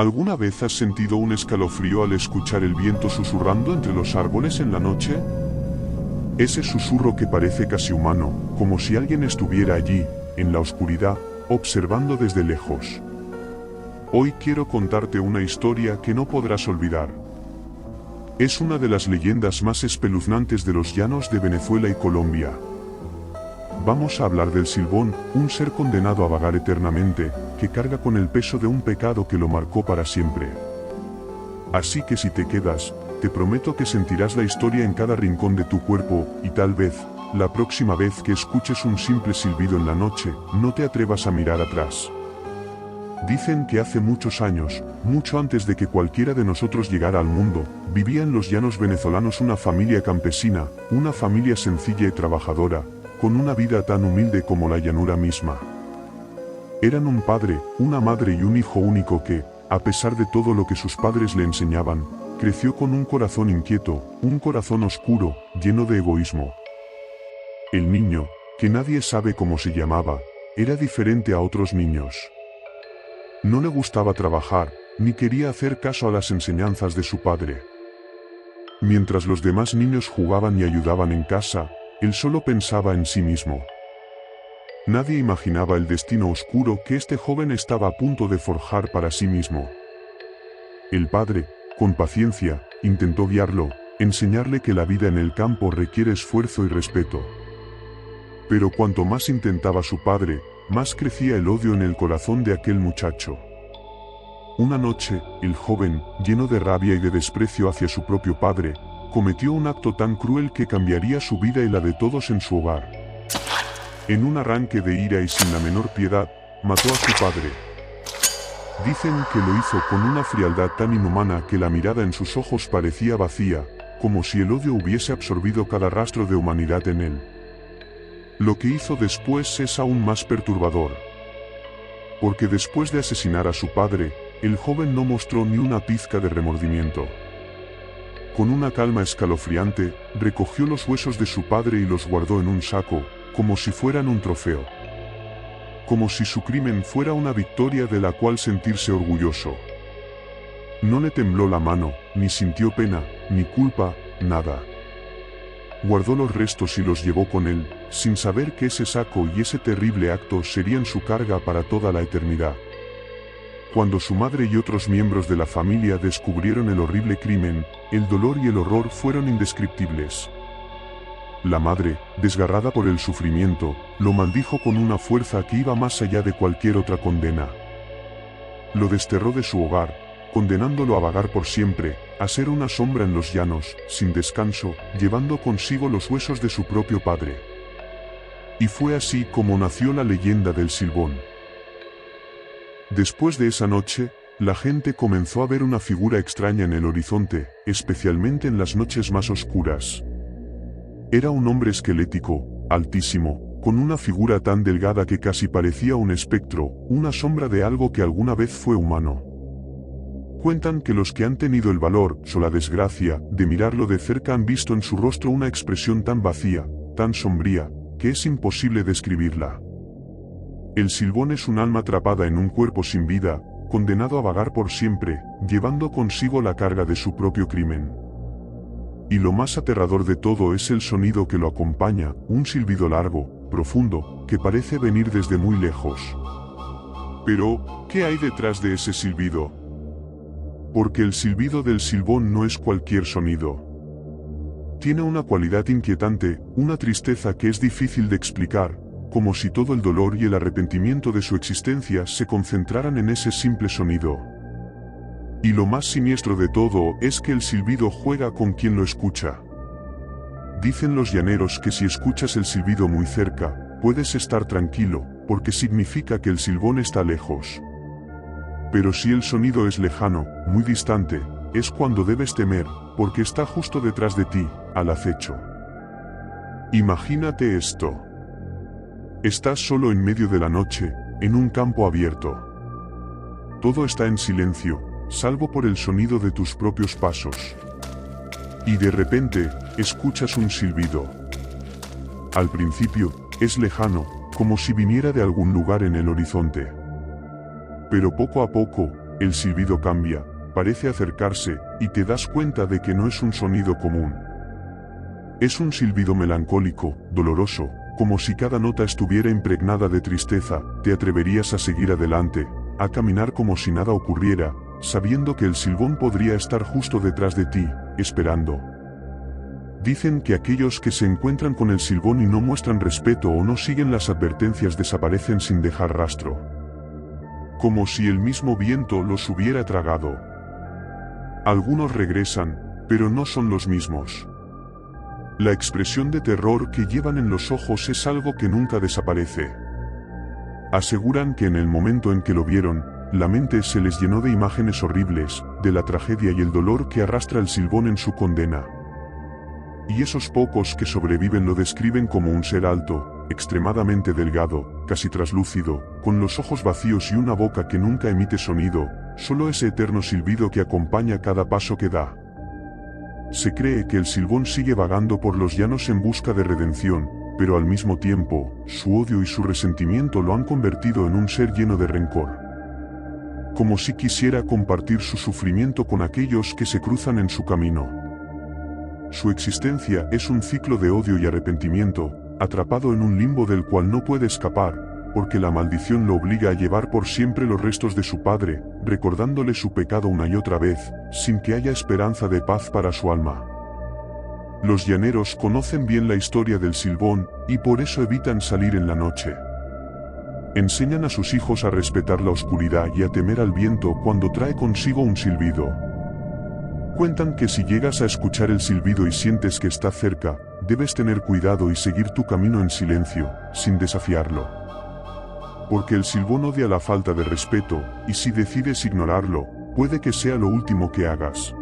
¿Alguna vez has sentido un escalofrío al escuchar el viento susurrando entre los árboles en la noche? Ese susurro que parece casi humano, como si alguien estuviera allí, en la oscuridad, observando desde lejos. Hoy quiero contarte una historia que no podrás olvidar. Es una de las leyendas más espeluznantes de los llanos de Venezuela y Colombia. Vamos a hablar del Silbón, un ser condenado a vagar eternamente, que carga con el peso de un pecado que lo marcó para siempre. Así que si te quedas, te prometo que sentirás la historia en cada rincón de tu cuerpo, y tal vez, la próxima vez que escuches un simple silbido en la noche, no te atrevas a mirar atrás. Dicen que hace muchos años, mucho antes de que cualquiera de nosotros llegara al mundo, vivía en los llanos venezolanos una familia campesina, una familia sencilla y trabajadora, con una vida tan humilde como la llanura misma. Eran un padre, una madre y un hijo único que, a pesar de todo lo que sus padres le enseñaban, creció con un corazón inquieto, un corazón oscuro, lleno de egoísmo. El niño, que nadie sabe cómo se llamaba, era diferente a otros niños. No le gustaba trabajar, ni quería hacer caso a las enseñanzas de su padre. Mientras los demás niños jugaban y ayudaban en casa, él solo pensaba en sí mismo. Nadie imaginaba el destino oscuro que este joven estaba a punto de forjar para sí mismo. El padre, con paciencia, intentó guiarlo, enseñarle que la vida en el campo requiere esfuerzo y respeto. Pero cuanto más intentaba su padre, más crecía el odio en el corazón de aquel muchacho. Una noche, el joven, lleno de rabia y de desprecio hacia su propio padre, cometió un acto tan cruel que cambiaría su vida y la de todos en su hogar. En un arranque de ira y sin la menor piedad, mató a su padre. Dicen que lo hizo con una frialdad tan inhumana que la mirada en sus ojos parecía vacía, como si el odio hubiese absorbido cada rastro de humanidad en él. Lo que hizo después es aún más perturbador. Porque después de asesinar a su padre, el joven no mostró ni una pizca de remordimiento. Con una calma escalofriante, recogió los huesos de su padre y los guardó en un saco, como si fueran un trofeo. Como si su crimen fuera una victoria de la cual sentirse orgulloso. No le tembló la mano, ni sintió pena, ni culpa, nada. Guardó los restos y los llevó con él, sin saber que ese saco y ese terrible acto serían su carga para toda la eternidad. Cuando su madre y otros miembros de la familia descubrieron el horrible crimen, el dolor y el horror fueron indescriptibles. La madre, desgarrada por el sufrimiento, lo maldijo con una fuerza que iba más allá de cualquier otra condena. Lo desterró de su hogar, condenándolo a vagar por siempre, a ser una sombra en los llanos, sin descanso, llevando consigo los huesos de su propio padre. Y fue así como nació la leyenda del Silbón. Después de esa noche, la gente comenzó a ver una figura extraña en el horizonte, especialmente en las noches más oscuras. Era un hombre esquelético, altísimo, con una figura tan delgada que casi parecía un espectro, una sombra de algo que alguna vez fue humano. Cuentan que los que han tenido el valor, o la desgracia, de mirarlo de cerca han visto en su rostro una expresión tan vacía, tan sombría, que es imposible describirla. El Silbón es un alma atrapada en un cuerpo sin vida, condenado a vagar por siempre, llevando consigo la carga de su propio crimen. Y lo más aterrador de todo es el sonido que lo acompaña, un silbido largo, profundo, que parece venir desde muy lejos. Pero, ¿qué hay detrás de ese silbido? Porque el silbido del Silbón no es cualquier sonido. Tiene una cualidad inquietante, una tristeza que es difícil de explicar, como si todo el dolor y el arrepentimiento de su existencia se concentraran en ese simple sonido. Y lo más siniestro de todo es que el silbido juega con quien lo escucha. Dicen los llaneros que si escuchas el silbido muy cerca, puedes estar tranquilo, porque significa que el Silbón está lejos. Pero si el sonido es lejano, muy distante, es cuando debes temer, porque está justo detrás de ti, al acecho. Imagínate esto. Estás solo en medio de la noche, en un campo abierto. Todo está en silencio, salvo por el sonido de tus propios pasos. Y de repente, escuchas un silbido. Al principio, es lejano, como si viniera de algún lugar en el horizonte. Pero poco a poco, El silbido cambia, parece acercarse, y te das cuenta de que no es un sonido común. Es un silbido melancólico, doloroso, como si cada nota estuviera impregnada de tristeza. Te atreverías a seguir adelante, a caminar como si nada ocurriera, sabiendo que el silbón podría estar justo detrás de ti, esperando. Dicen que aquellos que se encuentran con el silbón y no muestran respeto o no siguen las advertencias desaparecen sin dejar rastro. Como si el mismo viento los hubiera tragado. Algunos regresan, pero no son los mismos. La expresión de terror que llevan en los ojos es algo que nunca desaparece. Aseguran que en el momento en que lo vieron, la mente se les llenó de imágenes horribles, de la tragedia y el dolor que arrastra el silbón en su condena. Y esos pocos que sobreviven lo describen como un ser alto, extremadamente delgado, casi traslúcido, con los ojos vacíos y una boca que nunca emite sonido, solo ese eterno silbido que acompaña cada paso que da. Se cree que el silbón sigue vagando por los llanos en busca de redención, pero al mismo tiempo, su odio y su resentimiento lo han convertido en un ser lleno de rencor. Como si quisiera compartir su sufrimiento con aquellos que se cruzan en su camino. Su existencia es un ciclo de odio y arrepentimiento, atrapado en un limbo del cual no puede escapar, porque la maldición lo obliga a llevar por siempre los restos de su padre, recordándole su pecado una y otra vez, sin que haya esperanza de paz para su alma. Los llaneros conocen bien la historia del silbón, y por eso evitan salir en la noche. Enseñan a sus hijos a respetar la oscuridad y a temer al viento cuando trae consigo un silbido. Cuentan que si llegas a escuchar el silbido y sientes que está cerca, debes tener cuidado y seguir tu camino en silencio, sin desafiarlo. Porque el silbón odia la falta de respeto, y si decides ignorarlo, puede que sea lo último que hagas.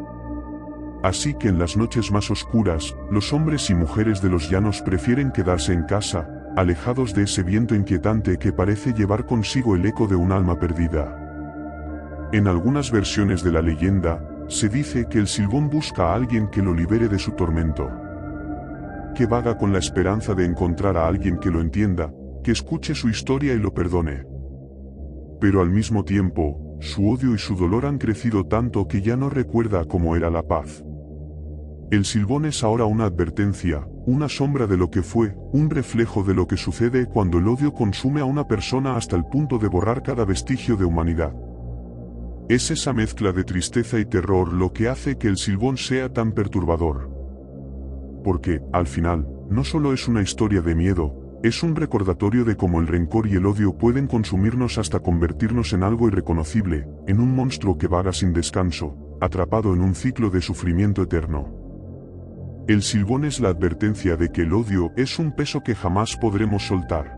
Así que en las noches más oscuras, los hombres y mujeres de los llanos prefieren quedarse en casa, alejados de ese viento inquietante que parece llevar consigo el eco de un alma perdida. En algunas versiones de la leyenda, se dice que el silbón busca a alguien que lo libere de su tormento. Que vaga con la esperanza de encontrar a alguien que lo entienda, que escuche su historia y lo perdone. Pero al mismo tiempo, su odio y su dolor han crecido tanto que ya no recuerda cómo era la paz. El silbón es ahora una advertencia, una sombra de lo que fue, un reflejo de lo que sucede cuando el odio consume a una persona hasta el punto de borrar cada vestigio de humanidad. Es esa mezcla de tristeza y terror lo que hace que el silbón sea tan perturbador. Porque, al final, no solo es una historia de miedo, es un recordatorio de cómo el rencor y el odio pueden consumirnos hasta convertirnos en algo irreconocible, en un monstruo que vaga sin descanso, atrapado en un ciclo de sufrimiento eterno. El silbón es la advertencia de que el odio es un peso que jamás podremos soltar.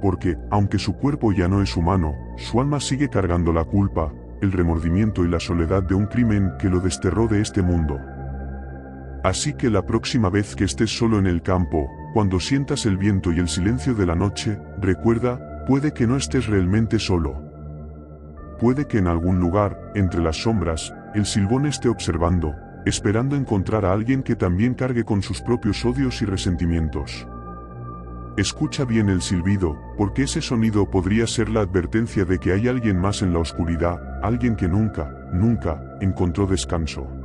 Porque, aunque su cuerpo ya no es humano, su alma sigue cargando la culpa, el remordimiento y la soledad de un crimen que lo desterró de este mundo. Así que la próxima vez que estés solo en el campo, cuando sientas el viento y el silencio de la noche, recuerda, puede que no estés realmente solo. Puede que en algún lugar, entre las sombras, el silbón esté observando, esperando encontrar a alguien que también cargue con sus propios odios y resentimientos. Escucha bien el silbido, porque ese sonido podría ser la advertencia de que hay alguien más en la oscuridad, alguien que nunca, nunca, encontró descanso.